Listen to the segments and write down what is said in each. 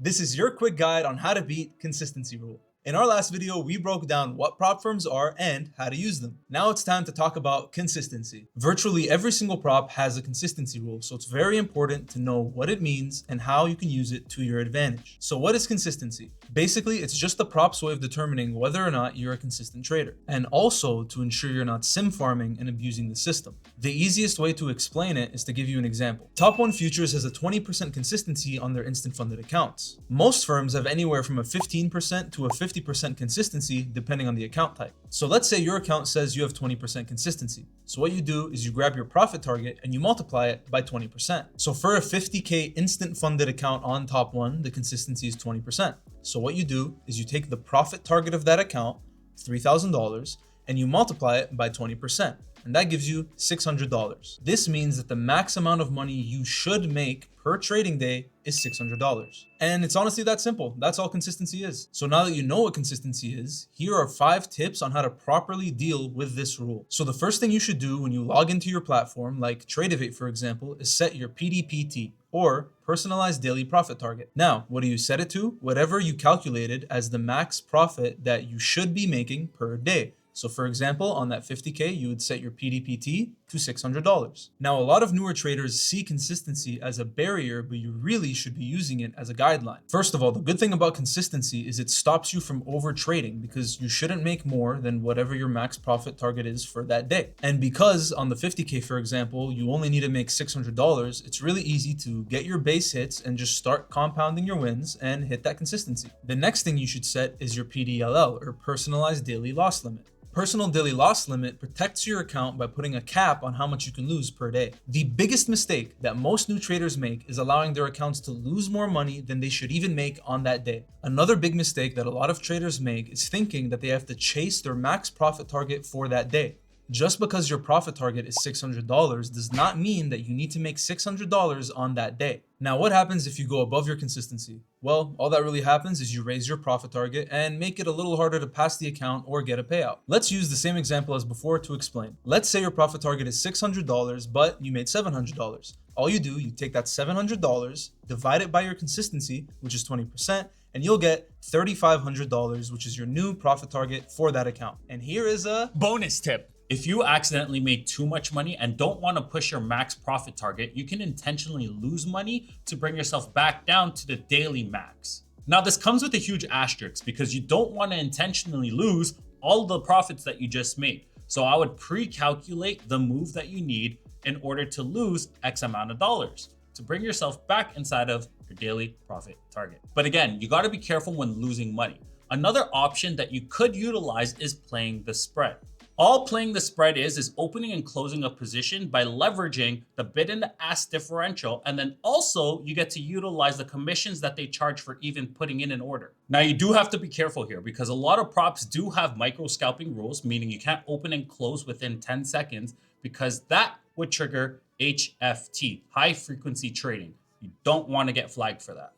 This is your quick guide on how to beat consistency rule. In our last video, we broke down what prop firms are and how to use them. Now it's time to talk about consistency. Virtually every single prop has a consistency rule, so it's very important to know what it means and how you can use it to your advantage. So what is consistency? Basically, it's just the prop's way of determining whether or not you're a consistent trader, and also to ensure you're not sim farming and abusing the system. The easiest way to explain it is to give you an example. Top 1 Futures has a 20% consistency on their instant funded accounts. Most firms have anywhere from a 15% to a 50% consistency depending on the account type. So let's say your account says you have 20% consistency. So what you do is you grab your profit target and you multiply it by 20%. So for a 50K instant funded account on Top 1, the consistency is 20%. So what you do is you take the profit target of that account, $3,000, and you multiply it by 20%. And that gives you $600. This means that the max amount of money you should make per trading day is $600. And it's honestly that simple. That's all consistency is. So now that you know what consistency is, here are 5 tips on how to properly deal with this rule. So the first thing you should do when you log into your platform, like Tradeify for example, is set your PDPT, or personalized daily profit target. Now, what do you set it to? Whatever you calculated as the max profit that you should be making per day. So for example, on that 50K, you would set your PDPT to $600. Now, a lot of newer traders see consistency as a barrier, but you really should be using it as a guideline. First of all, the good thing about consistency is it stops you from over trading because you shouldn't make more than whatever your max profit target is for that day. And because on the 50K, for example, you only need to make $600, it's really easy to get your base hits and just start compounding your wins and hit that consistency. The next thing you should set is your PDLL, or personalized daily loss limit. Personal daily loss limit protects your account by putting a cap on how much you can lose per day. The biggest mistake that most new traders make is allowing their accounts to lose more money than they should even make on that day. Another big mistake that a lot of traders make is thinking that they have to chase their max profit target for that day. Just because your profit target is $600 does not mean that you need to make $600 on that day. Now, what happens if you go above your consistency? Well, all that really happens is you raise your profit target and make it a little harder to pass the account or get a payout. Let's use the same example as before to explain. Let's say your profit target is $600, but you made $700. All you do, you take that $700, divide it by your consistency, which is 20%, and you'll get $3,500, which is your new profit target for that account. And here is a bonus tip. If you accidentally made too much money and don't want to push your max profit target, you can intentionally lose money to bring yourself back down to the daily max. Now, this comes with a huge asterisk because you don't want to intentionally lose all the profits that you just made. So I would pre-calculate the move that you need in order to lose X amount of dollars to bring yourself back inside of your daily profit target. But again, you got to be careful when losing money. Another option that you could utilize is playing the spread. All playing the spread is opening and closing a position by leveraging the bid and the ask differential. And then also you get to utilize the commissions that they charge for even putting in an order. Now, you do have to be careful here because a lot of props do have micro scalping rules, meaning you can't open and close within 10 seconds because that would trigger HFT, high frequency trading. You don't want to get flagged for that.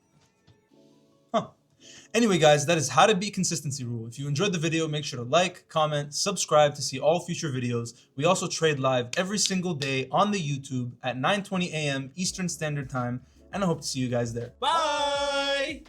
Anyway, guys, that is how to beat consistency rule. If you enjoyed the video, make sure to like, comment, subscribe to see all future videos. We also trade live every single day on the YouTube at 9:20 a.m. Eastern Standard Time, and I hope to see you guys there. Bye!